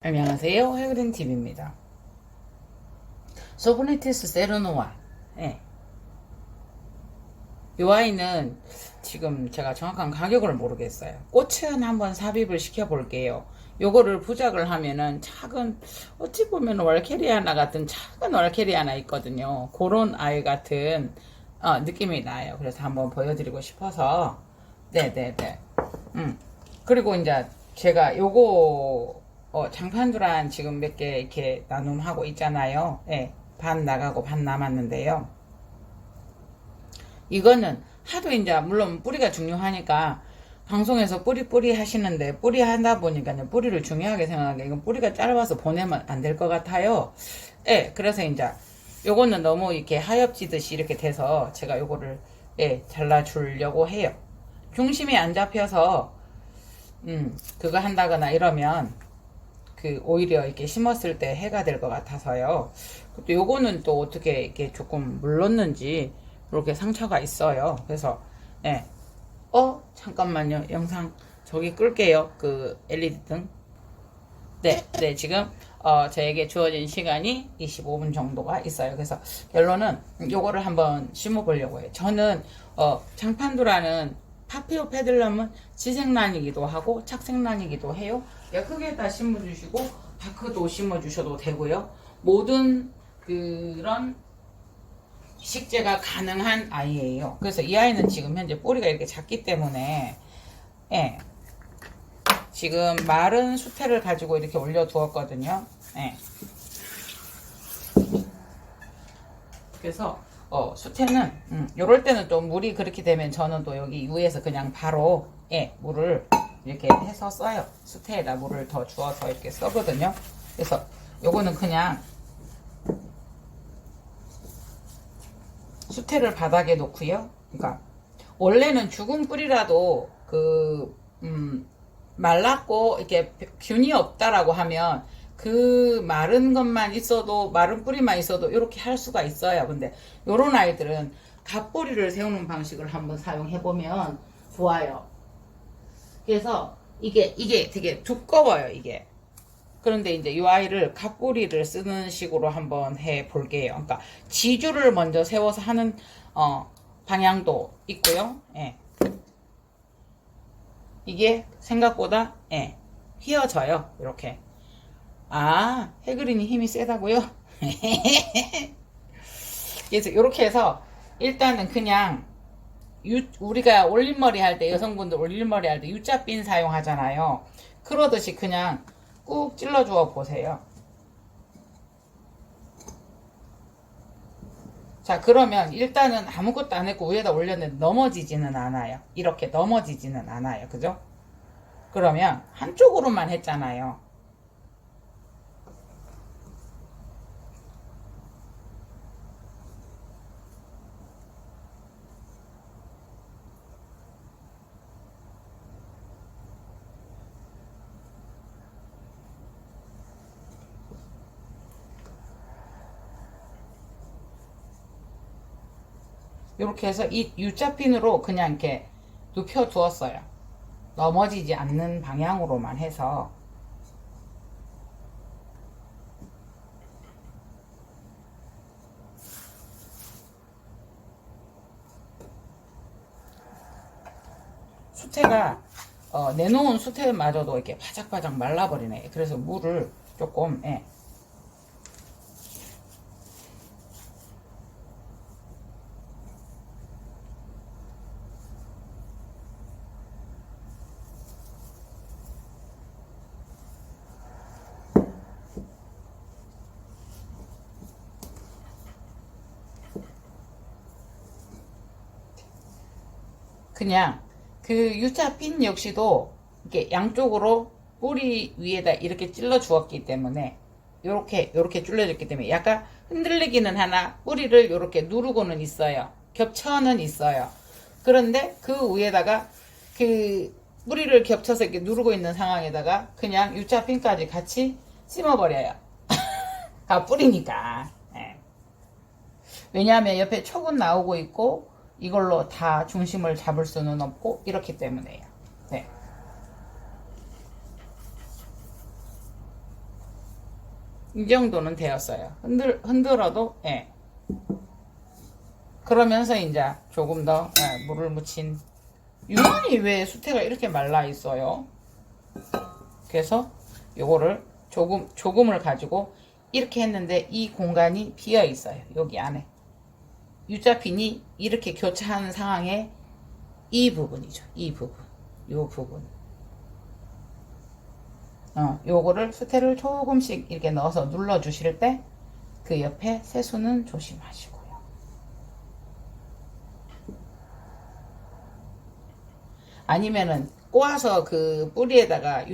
안녕하세요. 해그린TV입니다. 소브네티스 세르노아. 예. 이 아이는 지금 제가 정확한 가격을 모르겠어요. 꽃은 한번 삽입을 시켜 볼게요. 요거를 부작을 하면은 작은, 어찌 보면 월캐리아나 같은 작은 월캐리아나 있거든요. 그런 아이 같은 느낌이 나요. 그래서 한번 보여드리고 싶어서. 네네네. 그리고 이제 제가 요거 장판두란 지금 몇 개 이렇게 나눔하고 있잖아요. 예, 반 나가고 반 남았는데요. 이거는 하도 이제 물론 뿌리가 중요하니까 방송에서 뿌리 하시는데 뿌리 하다 보니까 뿌리를 중요하게 생각하게 이건 뿌리가 짧아서 보내면 안 될 것 같아요. 예, 그래서 이제 요거는 너무 이렇게 하엽지듯이 이렇게 돼서 제가 요거를 잘라주려고 해요. 중심이 안 잡혀서 그거 한다거나 이러면 오히려 이렇게 심었을 때 해가 될 것 같아서요. 또 요거는 또 어떻게 이렇게 조금 물렀는지 이렇게 상처가 있어요. 그래서 잠깐만요. 영상 저기 끌게요. 그 LED 등. 네, 지금 저에게 주어진 시간이 25분 정도가 있어요. 그래서 결론은 요거를 한번 심어보려고 해요. 저는 장판두라는 파피오 페들럼은 지생란이기도 하고 착생란이기도 해요. 크게다 심어주시고 다크도 심어주셔도 되고요. 모든 그런 식재가 가능한 아이예요. 그래서 이 아이는 지금 현재 뿌리가 이렇게 작기 때문에 지금 마른 수태를 가지고 이렇게 올려두었거든요. 그래서 수태는 요럴 때는 또 물이 그렇게 되면 저는 또 여기 위에서 그냥 바로 물을 이렇게 해서 써요. 수태에다 물을 더 주어서 이렇게 써거든요. 그래서 요거는 그냥 수태를 바닥에 놓고요. 그러니까 원래는 죽은 뿌리라도 말랐고 이렇게 균이 없다라고 하면 그 마른 것만 있어도 마른 뿌리만 있어도 이렇게 할 수가 있어요. 근데 요런 아이들은 갓뿌리를 세우는 방식을 한번 사용해 보면 좋아요. 그래서 이게 되게 두꺼워요. 이게. 그런데 이제 이 아이를 갓뿌리를 쓰는 식으로 한번 해 볼게요. 그러니까 지주를 먼저 세워서 하는 방향도 있고요. 이게 생각보다 휘어져요. 이렇게. 해그린이 힘이 세다고요? 그래서 이렇게 해서 일단은 그냥 우리가 올림머리 할 때 여성분들 올림머리 할 때 U자핀 사용하잖아요. 그러듯이 그냥 꾹 찔러주어 보세요. 자, 그러면 일단은 아무것도 안 했고 위에다 올렸는데 넘어지지는 않아요. 이렇게 넘어지지는 않아요. 그죠? 그러면 한쪽으로만 했잖아요. 이렇게 해서 이 U자핀으로 그냥 이렇게 눕혀 두었어요. 넘어지지 않는 방향으로만 해서. 수태가 내놓은 수태마저도 이렇게 바짝바짝 말라버리네. 그래서 물을 조금 그냥 그 U자핀 역시도 이렇게 양쪽으로 뿌리 위에다 이렇게 찔러 주었기 때문에 요렇게 찔러졌기 때문에 약간 흔들리기는 하나 뿌리를 요렇게 누르고는 있어요. 겹쳐는 있어요. 그런데 그 위에다가 그 뿌리를 겹쳐서 이렇게 누르고 있는 상황에다가 그냥 U자핀까지 같이 심어버려요. 뿌리니까. 왜냐하면 옆에 촉은 나오고 있고 이걸로 다 중심을 잡을 수는 없고 이렇기 때문에요. 이 정도는 되었어요. 흔들어도, 예. 그러면서 이제 조금 더 물을 묻힌. 유난히 왜 수태가 이렇게 말라 있어요? 그래서 요거를 조금을 가지고 이렇게 했는데 이 공간이 비어 있어요. 여기 안에. U자핀이 이렇게 교차하는 상황에 이 부분이죠. 이 부분. 요 부분. 요거를 수태를 조금씩 이렇게 넣어서 눌러 주실 때 그 옆에 세수는 조심하시고요. 아니면은 꼬아서 그 뿌리에다가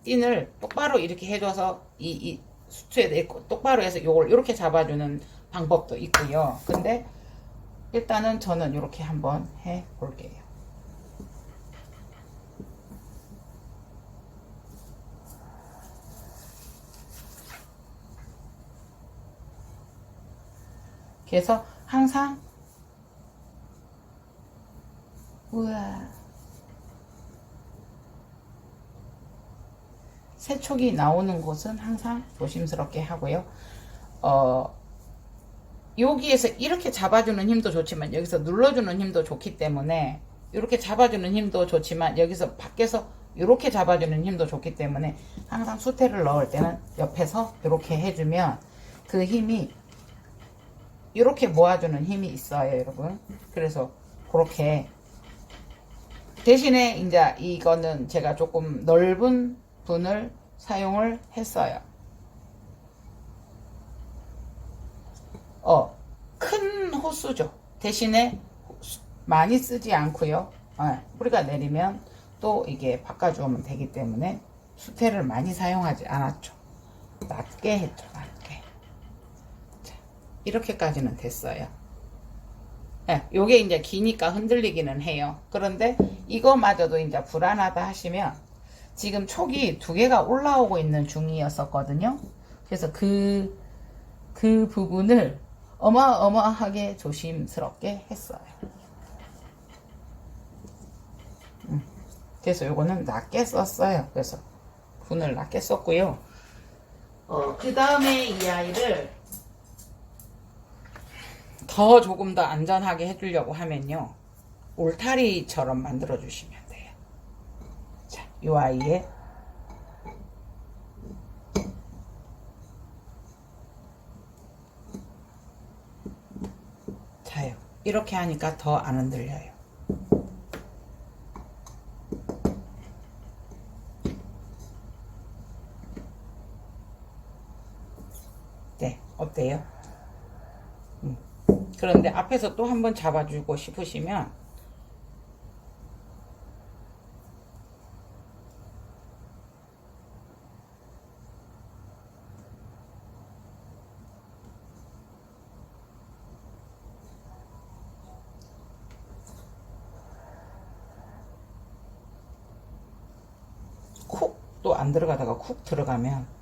틴을 똑바로 이렇게 해줘서 이 수트에 똑바로 해서 요걸 이렇게 잡아주는 방법도 있고요. 근데 일단은 저는 이렇게 한번 해 볼게요. 그래서 항상 우와 세촉이 나오는 곳은 항상 조심스럽게 하고요. 여기에서 이렇게 잡아주는 힘도 좋지만 여기서 눌러주는 힘도 좋기 때문에 이렇게 잡아주는 힘도 좋지만 여기서 밖에서 이렇게 잡아주는 힘도 좋기 때문에 항상 수태를 넣을 때는 옆에서 이렇게 해주면 그 힘이 이렇게 모아주는 힘이 있어요, 여러분. 그래서 그렇게 대신에 이제 이거는 제가 조금 넓은 분을 사용을 했어요. 큰 호수죠. 대신에 많이 쓰지 않고요. 뿌리가 내리면 또 이게 바꿔주면 되기 때문에 수태를 많이 사용하지 않았죠. 낮게 했죠. 낮게. 자, 이렇게까지는 됐어요. 요게 이제 기니까 흔들리기는 해요. 그런데 이거마저도 이제 불안하다 하시면 지금 촉이 2개가 올라오고 있는 중이었었거든요. 그래서 그 부분을 어마어마하게 조심스럽게 했어요. 그래서 요거는 낮게 썼어요. 그래서 분을 낮게 썼고요. 그 다음에 이 아이를 더 조금 더 안전하게 해주려고 하면요. 울타리처럼 만들어 주시면 돼요. 자, 이 아이의 자요. 이렇게 하니까 더 안 흔들려요. 네, 어때요? 그런데 앞에서 또 한번 잡아주고 싶으시면 쿡 또 안 들어가다가 쿡 들어가면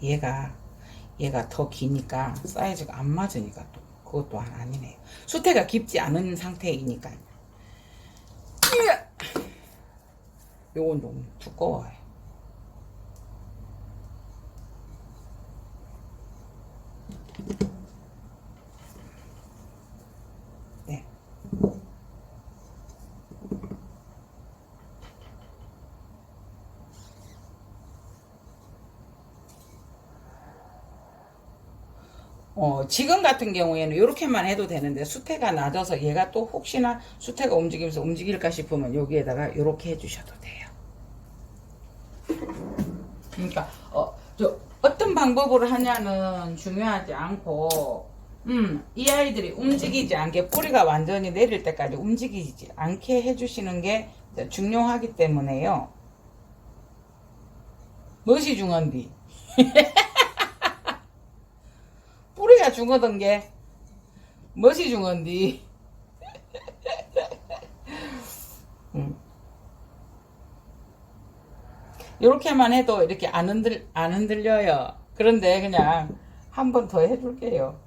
얘가 더 기니까 사이즈가 안 맞으니까 또 그것 또한 아니네요. 수태가 깊지 않은 상태이니까 요건 좀 두꺼워요. 네. 지금 같은 경우에는 이렇게만 해도 되는데 수태가 낮아서 얘가 또 혹시나 수태가 움직이면서 움직일까 싶으면 여기에다가 이렇게 해주셔도 돼요. 그러니까 어떤 방법으로 하냐는 중요하지 않고 이 아이들이 움직이지 않게 뿌리가 완전히 내릴 때까지 움직이지 않게 해주시는 게 중요하기 때문에요. 무엇이 중요한디? 뿌리가 중요한 게 무엇이 중요한디? 이렇게만 해도 이렇게 안 흔들려요. 그런데 그냥 한 번 더 해줄게요.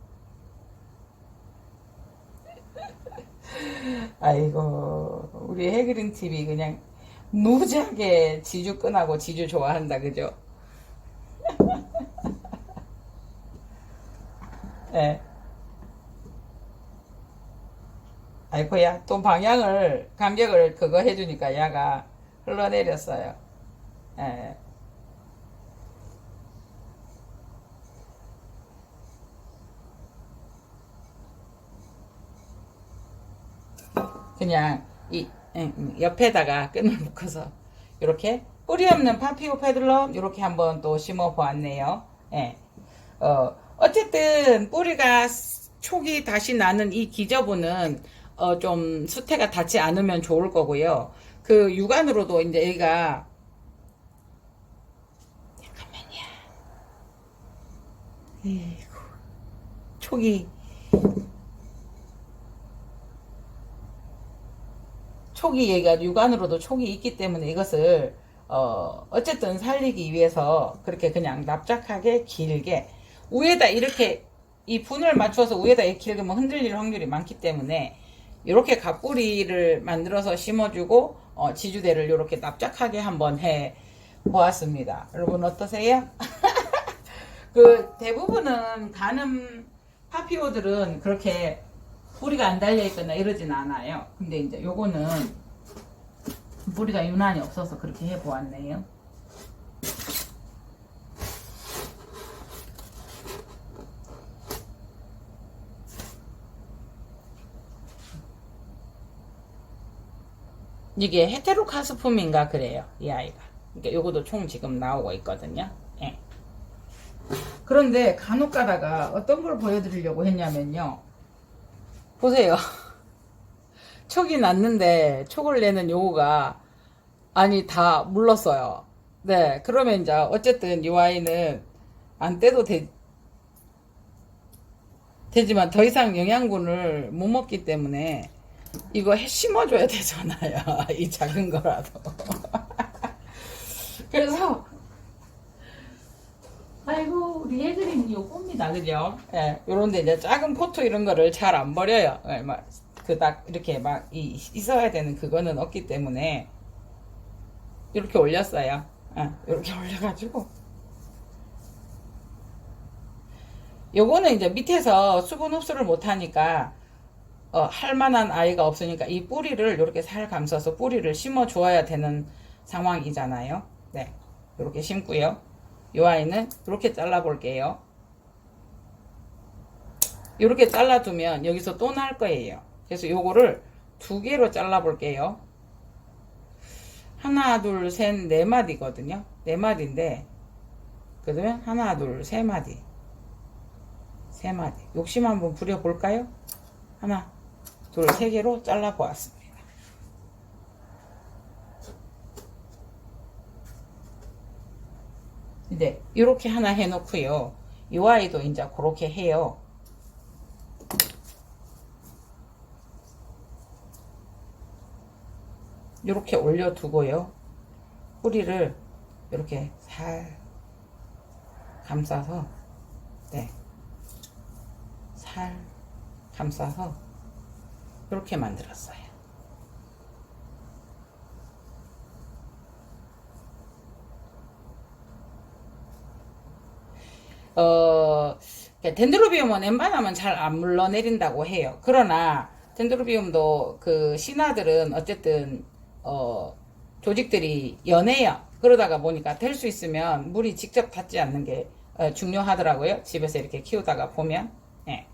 아이고, 우리 해그린 TV 그냥 무지하게 지주끈하고 지주 좋아한다, 그죠? 예. 아이고야, 또 방향을, 간격을 그거 해주니까 야가 흘러내렸어요. 예. 그냥 옆에다가 끈을 묶어서 이렇게 뿌리 없는 파피오 페들럼 이렇게 한번 또 심어 보았네요. 예. 어쨌든 뿌리가 촉이 다시 나는 이 기저분은 좀 수태가 닿지 않으면 좋을 거고요. 그 육안으로도 이제 얘가 잠깐만요. 에이구, 촉이 촉이 얘가 육안으로도 촉이 있기 때문에 이것을 어쨌든 살리기 위해서 그렇게 그냥 납작하게 길게 위에다 이렇게 이 분을 맞춰서 위에다 이렇게 길게 뭐 흔들릴 확률이 많기 때문에 이렇게 갑뿌리를 만들어서 심어주고 지주대를 이렇게 납작하게 한번 해 보았습니다. 여러분 어떠세요? 그 대부분은 가는 파피오들은 그렇게 뿌리가 안 달려 있거나 이러진 않아요. 근데 이제 요거는 뿌리가 유난히 없어서 그렇게 해 보았네요. 이게 헤테로카스품인가 그래요, 이 아이가. 그러니까 요것도 총 지금 나오고 있거든요. 예. 그런데 간혹 가다가 어떤 걸 보여드리려고 했냐면요. 보세요. 촉이 났는데 촉을 내는 요거가 아니 다 물렀어요. 네, 그러면 이제 어쨌든 이 아이는 안 떼도 되지만 더 이상 영양분을 못 먹기 때문에 이거 심어줘야 되잖아요. 이 작은 거라도. 그래서 아이고 우리 애들이 요겁니다, 그죠? 예, 요런데 이제 작은 포트 이런 거를 잘 안 버려요. 예, 막 그닥 이렇게 막 있어야 되는 그거는 없기 때문에 이렇게 올렸어요. 예, 이렇게 올려가지고 요거는 이제 밑에서 수분 흡수를 못하니까 할 만한 아이가 없으니까 이 뿌리를 이렇게 살 감싸서 뿌리를 심어 주어야 되는 상황이잖아요. 네, 이렇게 심고요. 이 아이는 이렇게 잘라 볼게요. 이렇게 잘라두면 여기서 또 날 거예요. 그래서 요거를 두 개로 잘라 볼게요. 하나, 둘, 셋, 네 마디거든요. 네 마디인데, 그러면 하나, 둘, 세 마디. 세 마디. 욕심 한번 부려볼까요? 하나, 둘, 세 개로 잘라 보았습니다. 이제 이렇게 하나 해놓고요. 이 아이도 이제 그렇게 해요. 이렇게 올려두고요. 뿌리를 이렇게 살 감싸서, 네, 살 감싸서 이렇게 만들었어요. 덴드로비움은 웬만하면 잘 안 물러내린다고 해요. 그러나 덴드로비움도 그 신화들은 어쨌든 조직들이 연해요. 그러다가 보니까 될 수 있으면 물이 직접 닿지 않는 게 중요하더라고요. 집에서 이렇게 키우다가 보면. 예.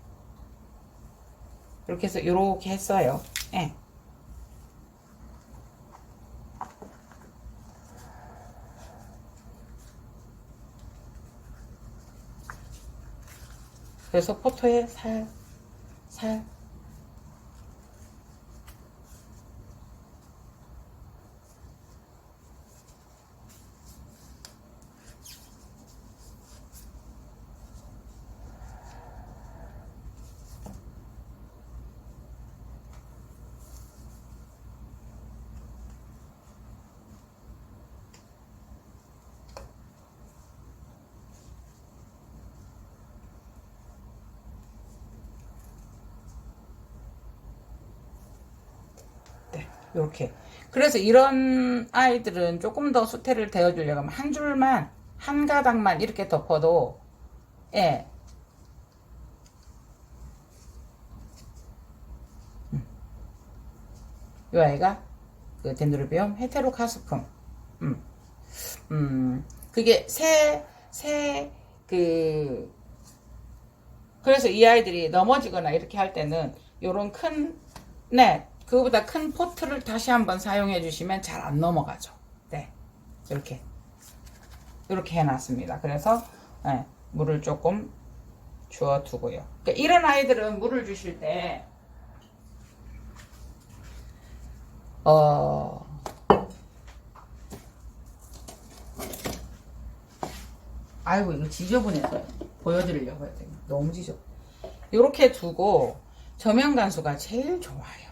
이렇게 해서 이렇게 했어요. 예. 그래서 포토에 살 네, 이렇게. 그래서 이런 아이들은 조금 더 수태를 대어주려고 하면 한 줄만, 한 가닥만 이렇게 덮어도, 예. 이 아이가 그 덴드로비움 헤테로카스품. 그게 그래서 이 아이들이 넘어지거나 이렇게 할 때는 요런 네, 그거보다 큰 포트를 다시 한번 사용해 주시면 잘 안 넘어가죠. 네. 이렇게 해놨습니다. 그래서, 네, 물을 조금 주어 두고요. 그러니까 이런 아이들은 물을 주실 때, 아이고, 이거 지저분해서 보여드리려고 했더니 너무 지저분. 이렇게 두고 저면간수가 제일 좋아요.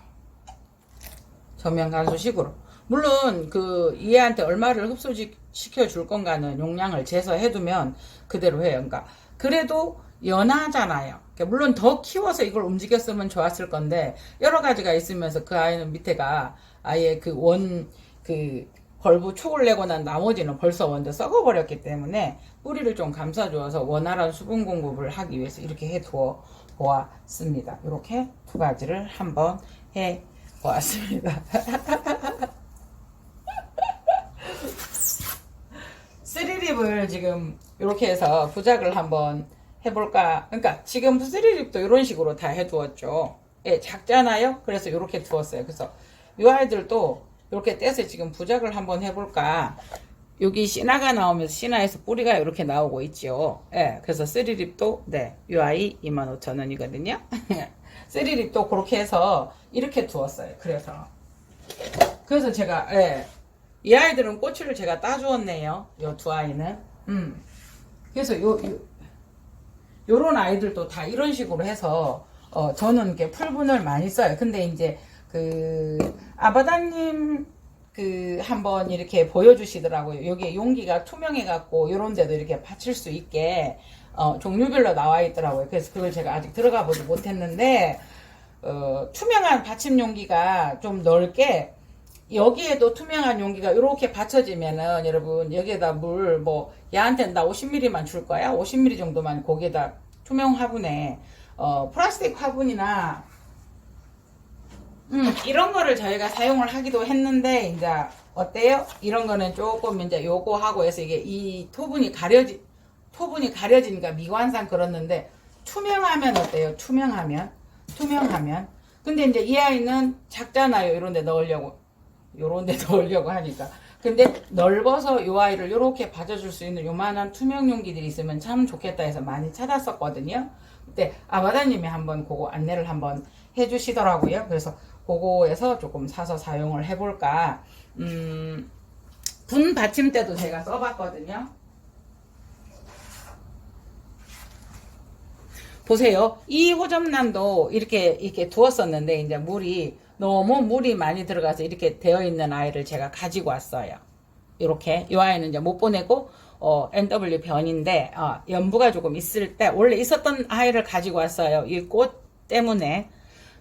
저면간수식으로. 물론 그 얘한테 얼마를 흡수시켜 줄 건가는 용량을 재서 해두면 그대로 해요. 그러니까 그래도 연하잖아요. 그러니까 물론 더 키워서 이걸 움직였으면 좋았을 건데 여러 가지가 있으면서 그 아이는 밑에가 아예 그 벌브 촉을 내고 난 나머지는 벌써 먼저 썩어버렸기 때문에 뿌리를 좀 감싸주어서 원활한 수분 공급을 하기 위해서 이렇게 해 두어 보았습니다. 이렇게 두 가지를 한번 해 보았습니다. 쓰리립을 지금 이렇게 해서 부작을 한번 해볼까. 그러니까 지금 쓰리립도 이런 식으로 다 해두었죠. 예, 작잖아요. 그래서 이렇게 두었어요. 그래서 이 아이들도 이렇게 떼서 지금 부작을 한번 해볼까. 여기 씨나가 나오면서 씨나에서 뿌리가 이렇게 나오고 있죠. 예, 그래서 쓰리립도 네, 이 아이 25,000원이거든요. 쓰리립도 그렇게 해서 이렇게 두었어요. 그래서 제가 이 아이들은 꼬치를 제가 따주었네요. 요 두 아이는. 그래서 요런 아이들도 다 이런 식으로 해서 저는 이렇게 풀분을 많이 써요. 근데 이제 아바다님 한번 이렇게 보여주시더라고요. 여기 용기가 투명해갖고 요런 데도 이렇게 받칠 수 있게 종류별로 나와 있더라고요. 그래서 그걸 제가 아직 들어가 보지 못했는데 투명한 받침 용기가 좀 넓게 여기에도 투명한 용기가 이렇게 받쳐지면은 여러분 여기에다 물 얘한테는 나 50ml만 줄 거야. 50ml 정도만 거기에다 투명 화분에 플라스틱 화분이나 이런 거를 저희가 사용을 하기도 했는데 이제 어때요? 이런 거는 조금 이제 요거 하고 해서 이게 이 토분이 가려지니까 미관상 그렇는데 투명하면 어때요? 투명하면 근데 이제 이 아이는 작잖아요. 요런 데 넣으려고 하니까. 근데 넓어서 요 아이를 요렇게 봐줘줄 수 있는 요만한 투명 용기들이 있으면 참 좋겠다 해서 많이 찾았었거든요. 그때 아바다님이 한번 그거 안내를 한번 해주시더라고요. 그래서 그거에서 조금 사서 사용을 해볼까. 분 받침대도 제가 써봤거든요. 보세요. 이 호접란도 이렇게 두었었는데 이제 너무 물이 많이 들어가서 이렇게 되어 있는 아이를 제가 가지고 왔어요. 이렇게 이 아이는 이제 못 보내고 NW 변인데 연부가 조금 있을 때 원래 있었던 아이를 가지고 왔어요. 이 꽃 때문에.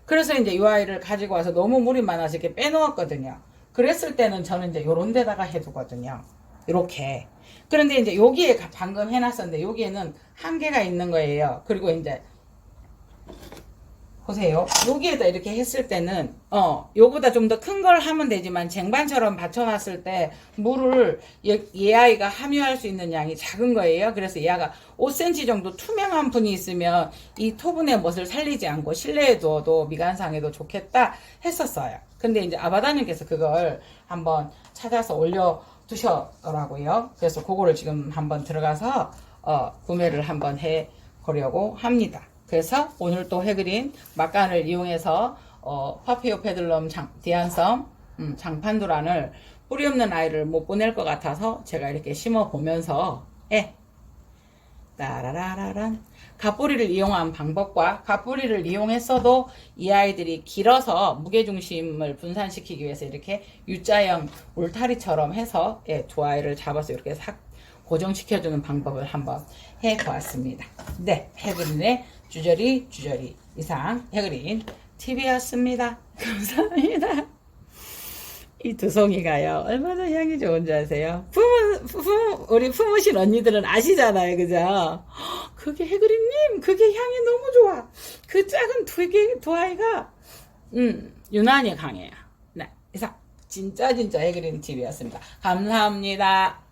그래서 이제 이 아이를 가지고 와서 너무 물이 많아서 이렇게 빼놓았거든요. 그랬을 때는 저는 이제 요런 데다가 해두거든요. 이렇게. 그런데 이제 여기에 방금 해놨었는데 여기에는 한계가 있는 거예요. 그리고 이제 보세요. 여기에다 이렇게 했을 때는 요보다 좀 더 큰 걸 하면 되지만 쟁반처럼 받쳐놨을 때 물을 얘 아이가 함유할 수 있는 양이 작은 거예요. 그래서 얘가 5cm 정도 투명한 분이 있으면 이 토분의 멋을 살리지 않고 실내에 두어도 미관상에도 좋겠다 했었어요. 근데 이제 아바다님께서 그걸 한번 찾아서 올려 두셨더라고요. 그래서 그거를 지금 한번 들어가서 구매를 한번 해 보려고 합니다. 그래서 오늘 또 해그린 막간을 이용해서 파피오 페들럼 디안섬 장판두란을 뿌리 없는 아이를 못 보낼 것 같아서 제가 이렇게 심어 보면서 따라라라란 갓뿌리를 이용한 방법과 갓뿌리를 이용했어도 이 아이들이 길어서 무게중심을 분산시키기 위해서 이렇게 U자형 울타리처럼 해서 두 아이를 잡아서 이렇게 싹 고정시켜주는 방법을 한번 해보았습니다. 네, 해그린의 주저리 이상 해그린 TV였습니다. 감사합니다. 이 두송이가요, 얼마나 향이 좋은 줄 아세요? 우리 품으신 언니들은 아시잖아요, 그죠? 그게 해그리님, 그게 향이 너무 좋아. 그 작은 두 아이가, 유난히 강해요. 네, 이상, 진짜 해그리님 TV였습니다. 감사합니다.